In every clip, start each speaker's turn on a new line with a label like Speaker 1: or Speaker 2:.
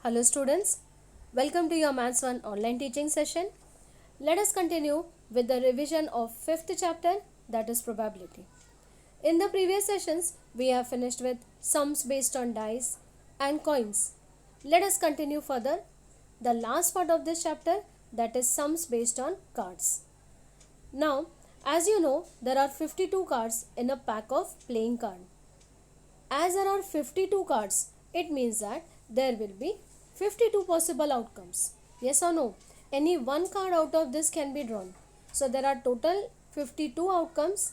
Speaker 1: Hello students, welcome to your Maths 1 online teaching session. Let us continue with the revision of 5th chapter, that is probability. In the previous sessions, we have finished with sums based on dice and coins. Let us continue further the last part of this chapter, that is sums based on cards. Now, as you know, there are 52 cards in a pack of playing card. As there are 52 cards, it means that there will be 52 possible outcomes. Yes or no? Any one card out of this can be drawn. So there are total 52 outcomes.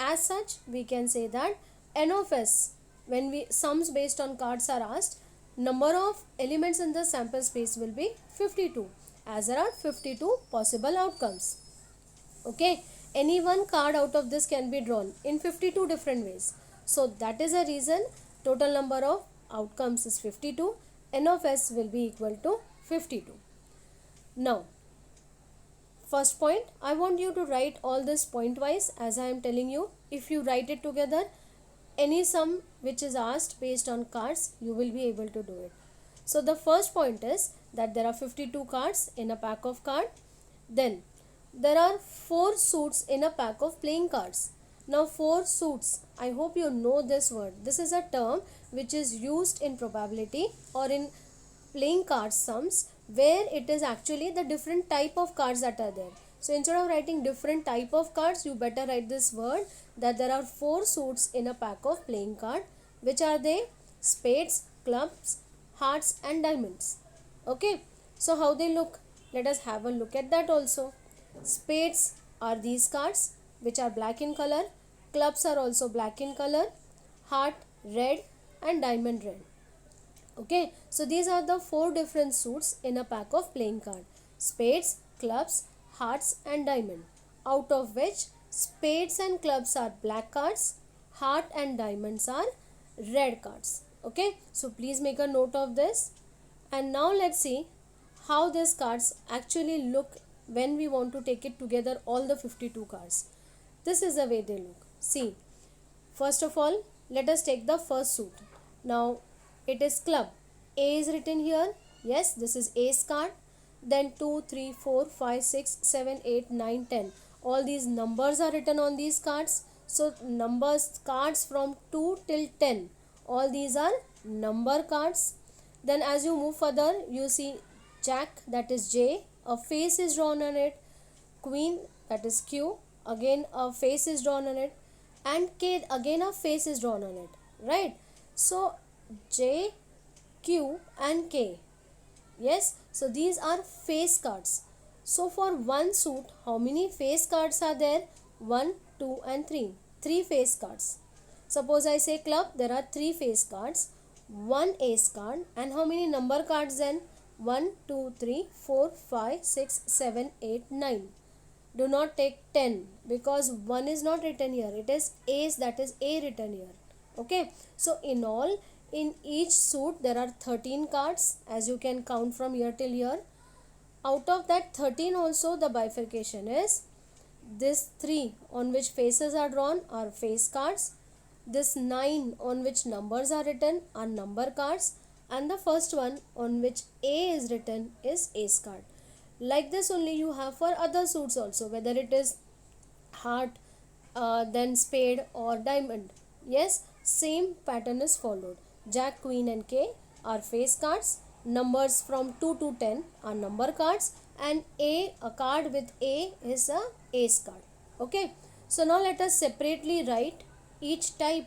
Speaker 1: As such, we can say that n of s, when we sums based on cards are asked, number of elements in the sample space will be 52, as there are 52 possible outcomes. Okay, any one card out of this can be drawn in 52 different ways. So that is a reason total number of outcomes is 52. N of s will be equal to 52. Now, first point, I want you to write all this point wise as I am telling you. If you write it together, any sum which is asked based on cards, you will be able to do it. So the first point is that there are 52 cards in a pack of cards. Then there are 4 suits in a pack of playing cards. Now 4 suits, I hope you know this word. This is a term which is used in probability or in playing card sums, where it is actually the different type of cards that are there. So instead of writing different type of cards, you better write this word, that there are 4 suits in a pack of playing card. Which are they? Spades, clubs, hearts and diamonds. Okay, so how they look? Let us have a look at that also. Spades are these cards which are black in color. Clubs are also black in color. Heart red and diamond red. Okay, so these are the 4 different suits in a pack of playing card. Spades, clubs, hearts and diamond. Out of which spades and clubs are black cards, heart and diamonds are red cards. Okay, so please make a note of this. And now let's see how these cards actually look when we want to take it together, all the 52 cards. This is the way they look. See, first of all, let us take the first suit. Now it is club. A is written here. Yes, this is ace card. Then 2, 3, 4, 5, 6, 7, 8, 9, 10. All these numbers are written on these cards. So numbers, cards from 2 till 10. All these are number cards. Then as you move further, you see jack, that is J. A face is drawn on it. Queen, that is Q. Again a face is drawn on it. And K, again a face is drawn on it. Right? So J, Q and K. Yes, so these are face cards. So for one suit, how many face cards are there? 1, 2 and 3. 3 face cards. Suppose I say club, there are 3 face cards, 1 ace card, and how many number cards then? 1, 2, 3, 4, 5, 6, 7, 8, 9. Do not take 10 because 1 is not written here. It is ace, that is A written here. Okay, so in all, in each suit there are 13 cards, as you can count from here till here. Out of that 13 also, the bifurcation is this 3 on which faces are drawn are face cards. This 9 on which numbers are written are number cards, and the first one on which A is written is ace card. Like this only you have for other suits also, whether it is heart, then spade or diamond. Yes, same pattern is followed. Jack, queen and K are face cards. Numbers from 2 to 10 are number cards, and a card with A is a ace card. Okay, so now let us separately write each type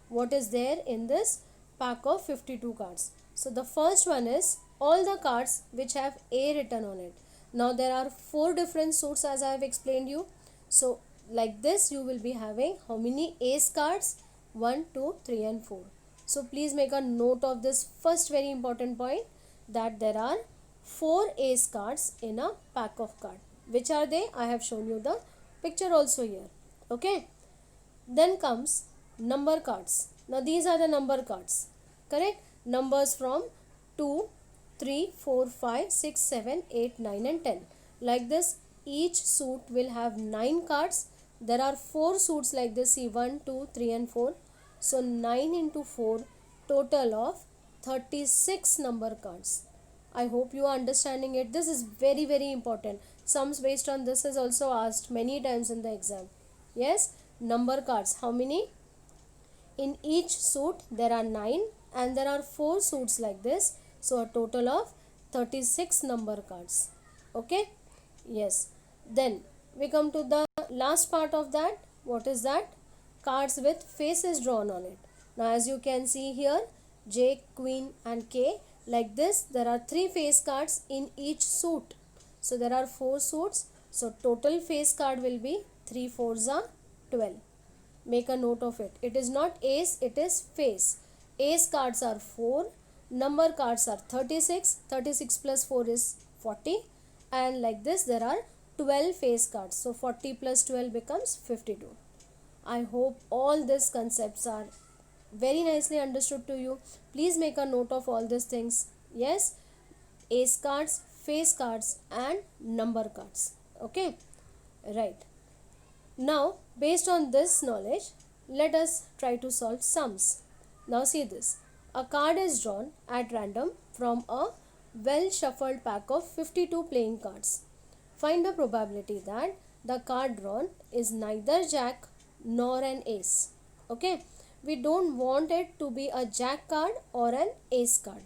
Speaker 1: what is there in this pack of 52 cards. So the first one is all the cards which have A written on it. Now there are 4 different suits as I have explained you. So like this you will be having how many ace cards? 1, 2, 3 and 4. So please make a note of this first very important point, that there are 4 ace cards in a pack of cards. Which are they? I have shown you the picture also here. Okay. Then comes number cards. Now these are the number cards. Correct? Numbers from 2, 3, 4, 5, 6, 7, 8, 9 and 10. Like this, each suit will have 9 cards. There are 4 suits like this. See, 1, 2, 3 and 4. So 9 into 4, total of 36 number cards. I hope you are understanding it. This is very, very important. Sums based on this is also asked many times in the exam. Yes, number cards. How many? In each suit there are 9 and there are 4 suits like this. So a total of 36 number cards. Okay? Yes. Then we come to the last part of that. What is that? Cards with faces drawn on it. Now as you can see here, J, Queen and K, like this there are 3 face cards in each suit. So there are 4 suits. So total face card will be 3 4s are 12. Make a note of it. It is not ace, it is face. Ace cards are 4, number cards are 36. 36 plus 4 is 40, and like this there are 12 face cards. So 40 plus 12 becomes 52. I hope all these concepts are very nicely understood to you. Please make a note of all these things. Yes, ace cards, face cards and number cards. Okay, right. Now based on this knowledge, let us try to solve sums. Now see this. A card is drawn at random from a well shuffled pack of 52 playing cards. Find the probability that the card drawn is neither jack nor an ace. Okay, we don't want it to be a jack card or an ace card.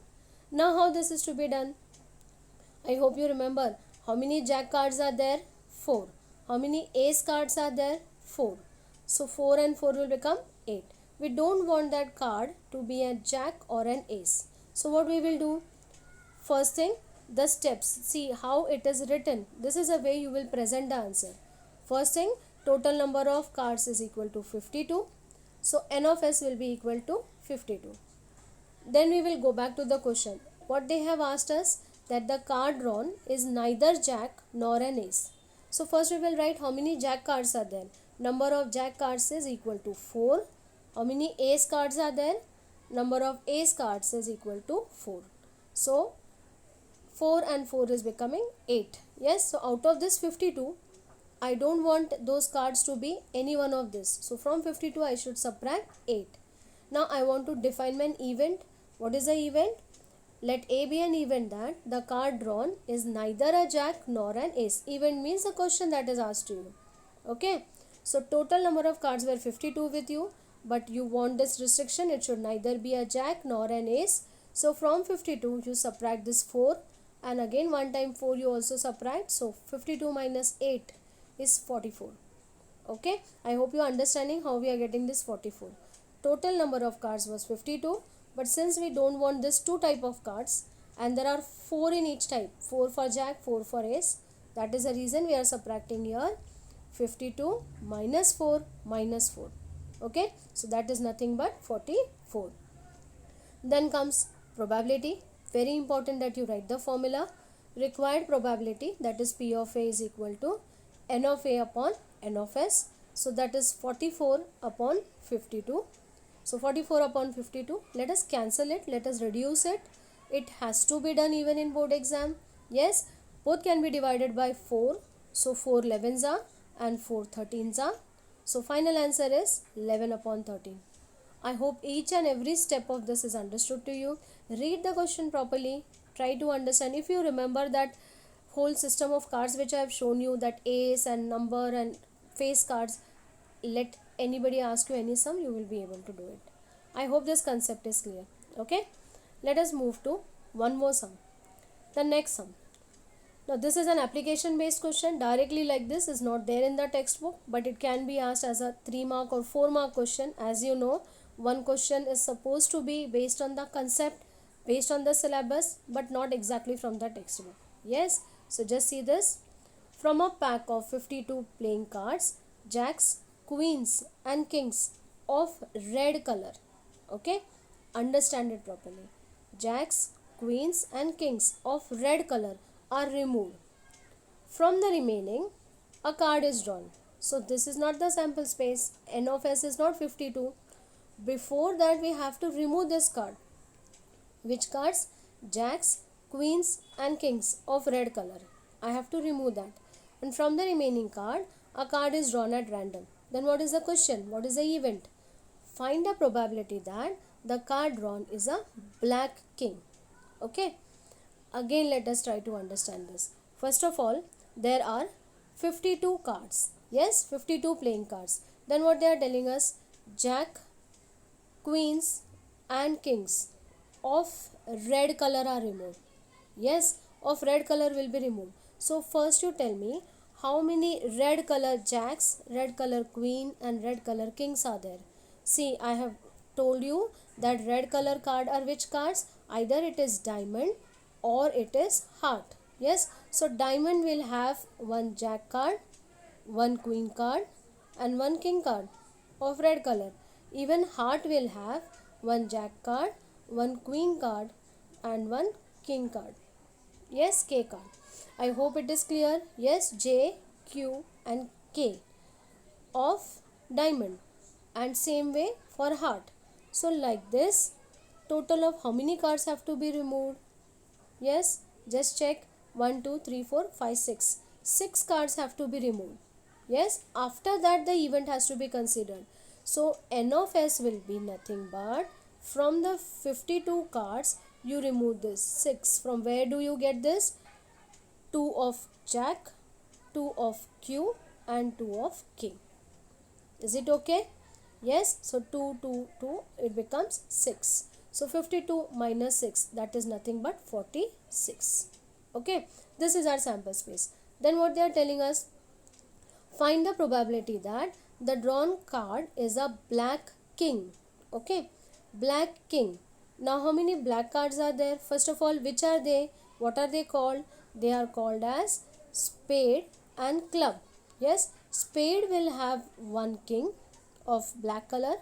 Speaker 1: Now how this is to be done? I hope you remember how many jack cards are there? 4. How many ace cards are there? 4. So 4 and 4 will become 8. We don't want that card to be a jack or an ace. So what we will do? First thing, the steps. See how it is written. This is a way you will present the answer. First thing, total number of cards is equal to 52. So n of s will be equal to 52. Then we will go back to the question. What they have asked us, that the card drawn is neither jack nor an ace. So first we will write how many jack cards are there. Number of jack cards is equal to 4. How many ace cards are there? Number of ace cards is equal to 4. So 4 and 4 is becoming 8. Yes, so out of this 52, I don't want those cards to be any one of this. So from 52 I should subtract 8. Now I want to define an event. What is the event? Let A be an event that the card drawn is neither a jack nor an ace. Event means a question that is asked to you. Okay. So total number of cards were 52 with you, but you want this restriction. It should neither be a jack nor an ace. So from 52 you subtract this 4, and again 1 time 4 you also subtract. So 52 minus 8 is 44. Okay. I hope you are understanding how we are getting this 44. Total number of cards was 52. But since we don't want this 2 type of cards and there are 4 in each type, 4 for jack, 4 for ace, that is the reason we are subtracting here 52 minus 4 minus 4. Okay, so that is nothing but 44. Then comes probability. Very important that you write the formula. Required probability, that is P of A is equal to N of A upon N of S. So that is 44 upon 52. So 44 upon 52, let us cancel it, let us reduce it. It has to be done even in board exam. Yes, both can be divided by 4. So 4 11s are and 4 13s are. So final answer is 11 upon 13. I hope each and every step of this is understood to you. Read the question properly. Try to understand. If you remember that whole system of cards which I have shown you, that ace and number and face cards, let anybody ask you any sum, you will be able to do it. I hope this concept is clear. Okay, let us move to one more sum, the next sum. Now this is an application based question. Directly like this is not there in the textbook, but it can be asked as a 3 mark or 4 mark question. As you know, one question is supposed to be based on the concept, based on the syllabus, but not exactly from the textbook. Yes, so just see this. From a pack of 52 playing cards, jacks, queens and kings of red color. Okay, understand it properly. Jacks, queens and kings of red color are removed. From the remaining, a card is drawn. So this is not the sample space. N of S is not 52. Before that we have to remove this card. Which cards? Jacks, queens and kings of red color. I have to remove that. And from the remaining card, a card is drawn at random. Then what is the question? What is the event? Find the probability that the card drawn is a black king. Okay, again let us try to understand this. First of all, there are 52 cards. Yes, 52 playing cards. Then what they are telling us, jack, queens and kings of red color are removed. Yes, of red color will be removed. So first you tell me how many red color jacks, red color queen and red color kings are there. See, I have told you that red color card are which cards? Either it is diamond or it is heart. Yes, so diamond will have one jack card, one queen card and one king card of red color. Even heart will have one jack card, one queen card and one king card. Yes, K card. I hope it is clear. Yes, J, Q and K of diamond, and same way for heart. So like this, total of how many cards have to be removed? Yes, just check. 1, 2, 3, 4, 5, 6. 6 cards have to be removed. Yes, after that the event has to be considered. So N of S will be nothing but from the 52 cards you remove this 6. From where do you get this? 2 of jack, 2 of Q and 2 of king. Is it okay? Yes, so 2, 2, 2, it becomes 6. So 52 minus 6, that is nothing but 46. Okay, this is our sample space. Then what they are telling us, find the probability that the drawn card is a black king. Okay, black king. Now how many black cards are there? First of all, which are they? What are they called? They are called as spade and club. Yes, spade will have one king of black color,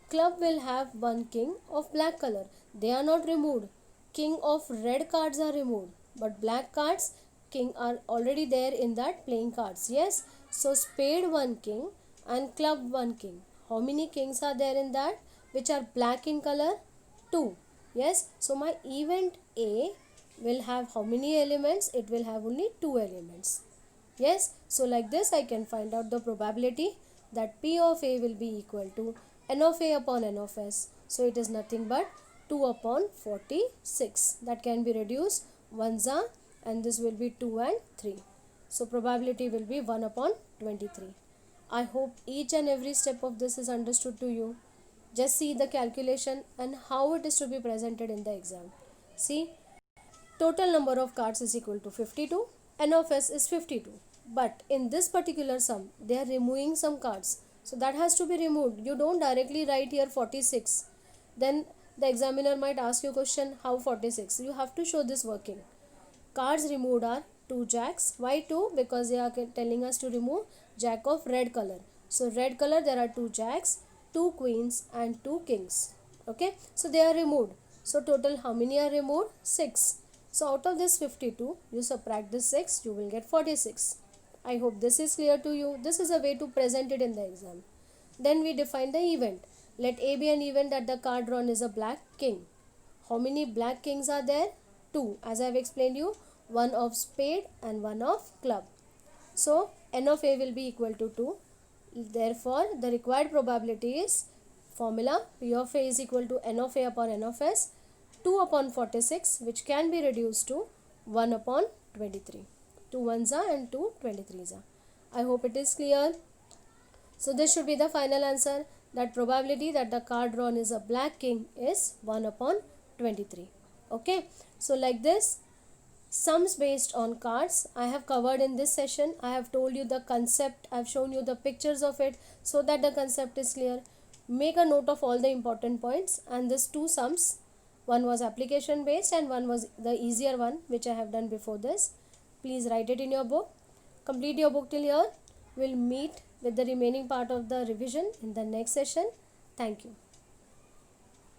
Speaker 1: club will have one king of black color. They are not removed. King of red cards are removed, but black cards, king are already there in that playing cards. Yes, so spade one king and club one king. How many kings are there in that which are black in color? 2. Yes, so my event A will have how many elements? It will have only 2 elements. Yes, so like this I can find out the probability that P of A will be equal to N of A upon N of S. So it is nothing but 2 upon 46. That can be reduced 1s are, and this will be 2 and 3. So probability will be 1 upon 23. I hope each and every step of this is understood to you. Just see the calculation and how it is to be presented in the exam. See, total number of cards is equal to 52. N of S is 52. But in this particular sum, they are removing some cards. So that has to be removed. You don't directly write here 46. Then the examiner might ask you a question, how 46? You have to show this working. Cards removed are 2 jacks. Why 2? Because they are telling us to remove jack of red color. So red color there are 2 jacks, 2 queens and 2 kings. Okay. So they are removed. So total how many are removed? 6. So out of this 52, you subtract this 6, you will get 46. I hope this is clear to you. This is a way to present it in the exam. Then we define the event. Let A be an event that the card drawn is a black king. How many black kings are there? 2. As I have explained you, one of spade and one of club. So N of A will be equal to 2. Therefore, the required probability is formula P of A is equal to N of A upon N of S, 2 upon 46, which can be reduced to 1 upon 23. 2 1s are and 2 23s are. I hope it is clear. So this should be the final answer, that probability that the card drawn is a black king is 1 upon 23. Okay, so like this, sums based on cards I have covered in this session. I have told you the concept, I have shown you the pictures of it so that the concept is clear. Make a note of all the important points, and these 2 sums, one was application based and one was the easier one which I have done before this. Please write it in your book. Complete your book till here. We'll meet with the remaining part of the revision in the next session. Thank you.